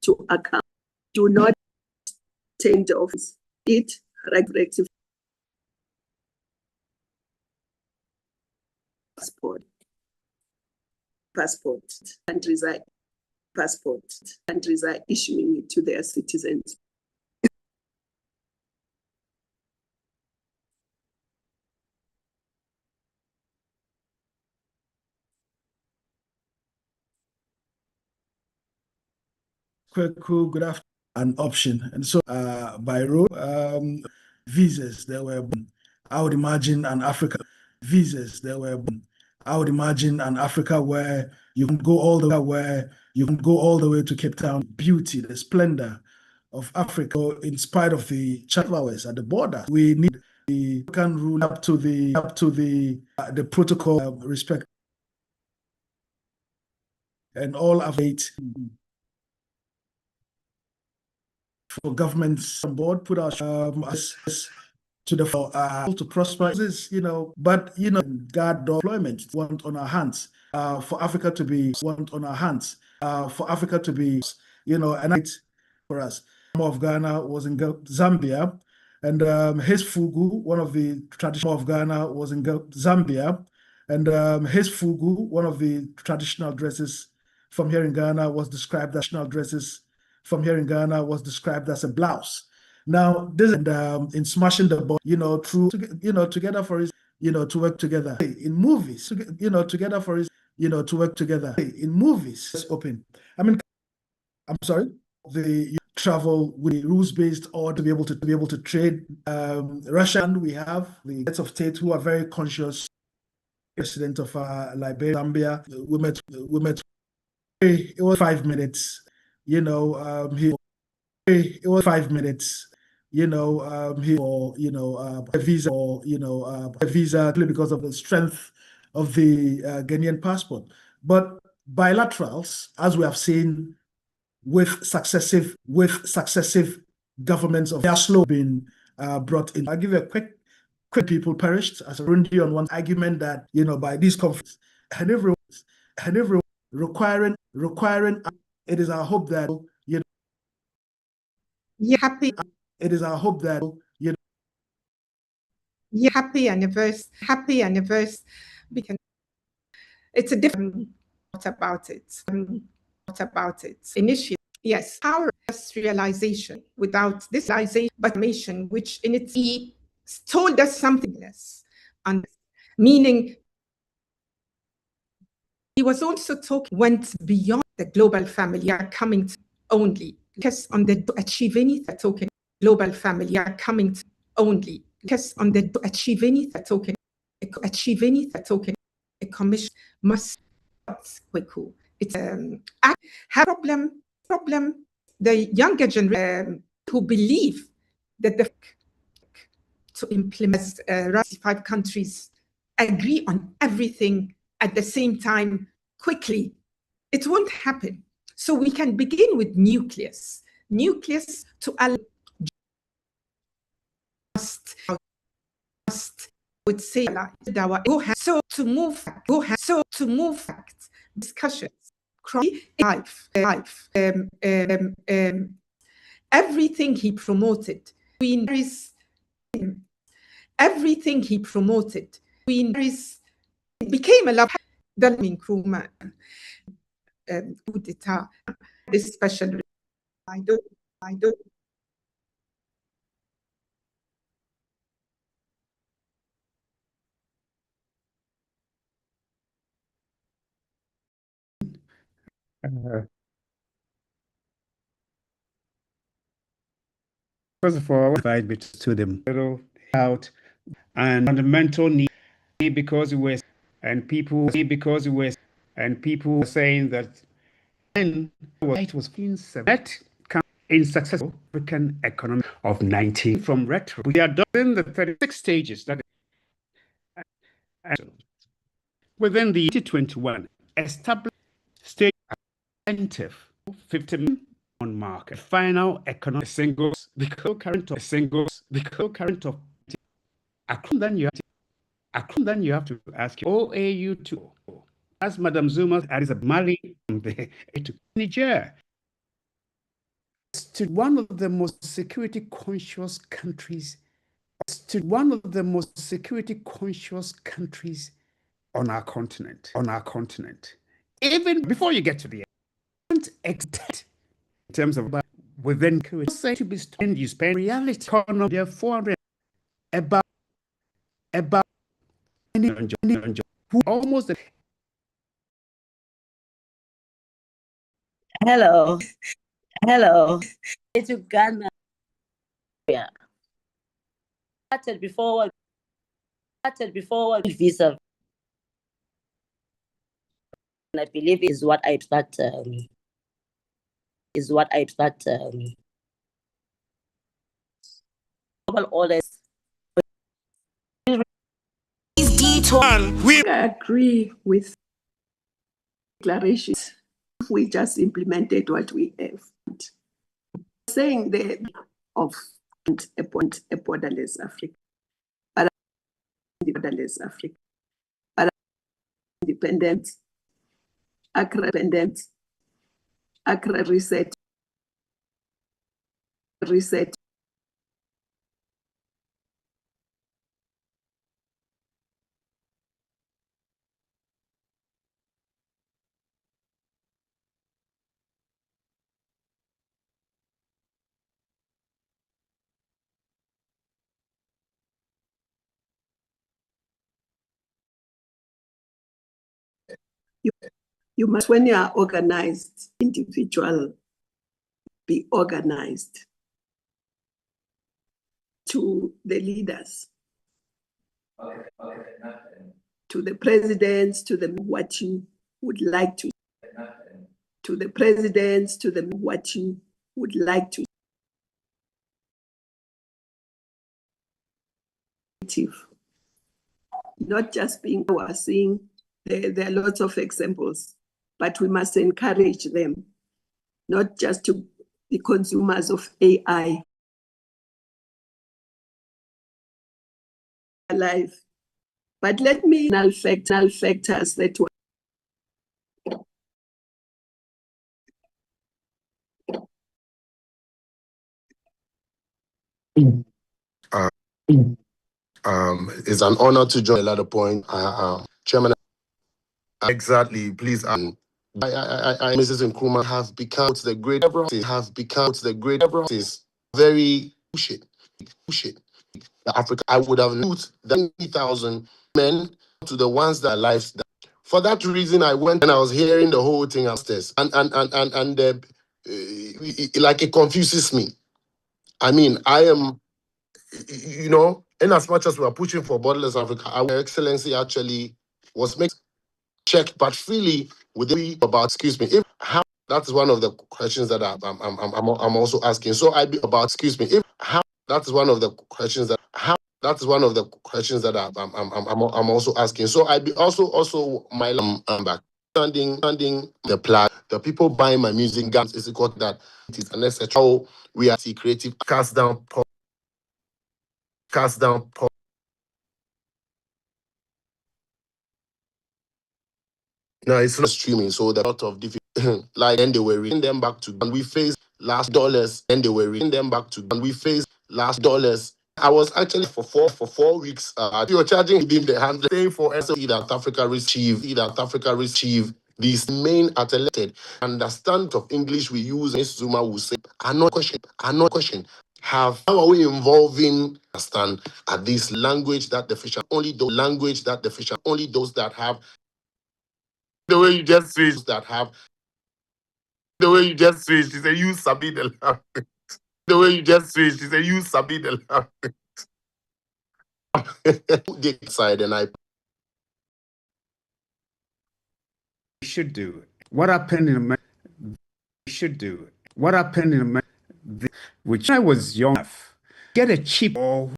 to account. Do not take the office. It rectify countries are issuing it to their citizens. Good afternoon. An option, and so by road visas there were, I would imagine, an Africa visas there were, I would imagine, an Africa where you can go all the way to Cape Town. Beauty, the splendor of Africa, in spite of the flowers at the border. We need the African rule up to the protocol respect and all of it. For governments on board, put our us to the to prosper. This, but guard deployment want on our hands for Africa to be and it's for us. Of Ghana was in Zambia, and his fugu, one of the traditional of Ghana, was in Zambia, and his fugu, one of the traditional dresses from here in Ghana, was described as a blouse. Now, this in smashing the ball, through together for his, to work together in movies, together for his, to work together in movies. It's open. I mean, I'm sorry, the travel with rules-based or to be able to trade. Russia, and we have the heads of state who are very conscious. President of Liberia, Zambia, we met. It was 5 minutes. It was 5 minutes. A visa, a visa because of the strength of the Ghanaian passport. But bilaterals, as we have seen with successive governments of slow been brought in. I'll give you a quick people perished as a Burundi on one argument that by these conflicts and everyone requiring it is our hope that happy. It is our hope that happy anniversary. Because it's a different what about it. Initially, yes, our realization without this realization, but mission, which in its told us something less, and meaning he was also went beyond the global family are coming to only because on the to achieve anything token global family are coming to only because on the to achieve anything token a commission must it's have problem the younger generation who believe that the to implement 5 countries agree on everything at the same time quickly. It won't happen. So we can begin with nucleus to allow would say so to move discussions life everything he promoted became a lot. The Nkrumah coup d'etat, this special. I don't. First of all, I invite me to them out and fundamental need because we were people were saying that when it was in successful African economy of 19 from rhetoric. We are done the 36 stages that within the 2021 established state incentive 50 million on market final economic singles because current of then you have to ask OAU to as Madam Zuma is Mali to Niger. to one of the most security conscious countries, to one of the most security conscious countries on our continent, Even before you get to the end, extent in terms of within say to be spent, you spend reality economy there 400 about who almost Hello. It's Uganda. Yeah. Started before visa. And I believe is what I start global orders. I agree with declarations. We just implemented what we have. Saying the of a borderless Africa, but independent, independent, reset. You must, when you are organized, individual, be organized to the leaders, to the presidents, to the what you would like to the presidents, to the what you would like to. Not just being we are seeing, there are lots of examples, but we must encourage them, not just to be consumers of AI. Alive. But let me null factors that were it's an honor to join a lot of point. Chairman, exactly, please. Mrs. Nkrumah have become the great very push it. The Africa, I would have put the 30,000 men to the ones that are lives. For that reason, I went and I was hearing the whole thing upstairs, and like it confuses me. I mean, I am, you know, in as much as we are pushing for borderless Africa, our excellency actually was making check, but freely with the about, excuse me, if how that's one of the questions that I'm also asking. So I be about, excuse me, if how that's one of the questions that how that's one of the questions that I'm also asking. So I be also my back standing the plug, the people buying my music guns is equal to that. It is unnecessary. How we are creative, cast down. No, it's not streaming, so there are a lot of different like then they were reading them back to and we faced last dollars, then they were reading them back to and we faced last dollars. I was actually for 4 weeks. You're charging within the hand saying for SOE that Africa receive these main athlete understand of English we use. Ms. Zuma will say, are not question. How are we involving understand at this language that the fisher only those that have the way you just switched that have the way you just switched is a you sabi the language. The way you just switched is a you sabi the language. The side and I should do. What happened in America? Should do. What happened in America? Which I was young enough. Get a cheap or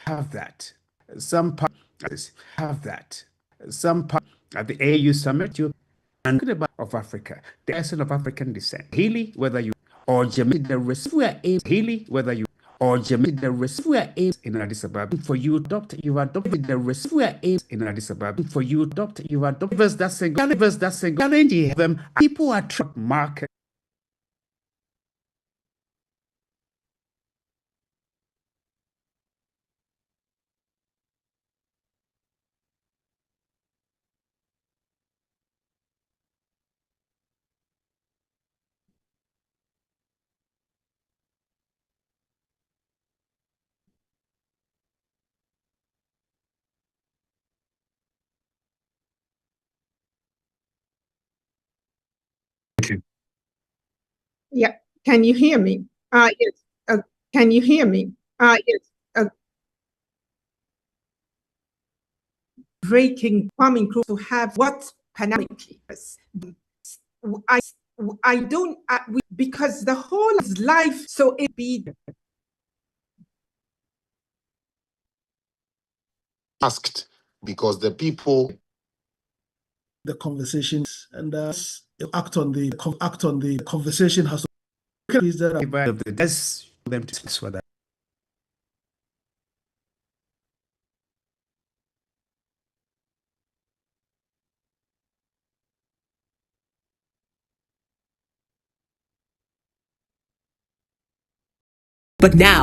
have that. Some parts have that. Some part at the AU summit you and of Africa, the essence of African descent. Healy, whether you or Jamaica, the receiver aims Healy, whether you or Jamaica, the receiver aims in Addis Ababa. For you adopt, you adopted the receiver aims in Addis Ababa. For you adopt, you adopt. That's a challenge. Them people are market. Yeah. Can you hear me? Yes. Can you hear me? Yes. Breaking Kwame Nkrumah to have what pandemically. I don't because the whole of life, so it be asked because the people the conversations and act on the conversation has to is that of the deaths for them to for that. But now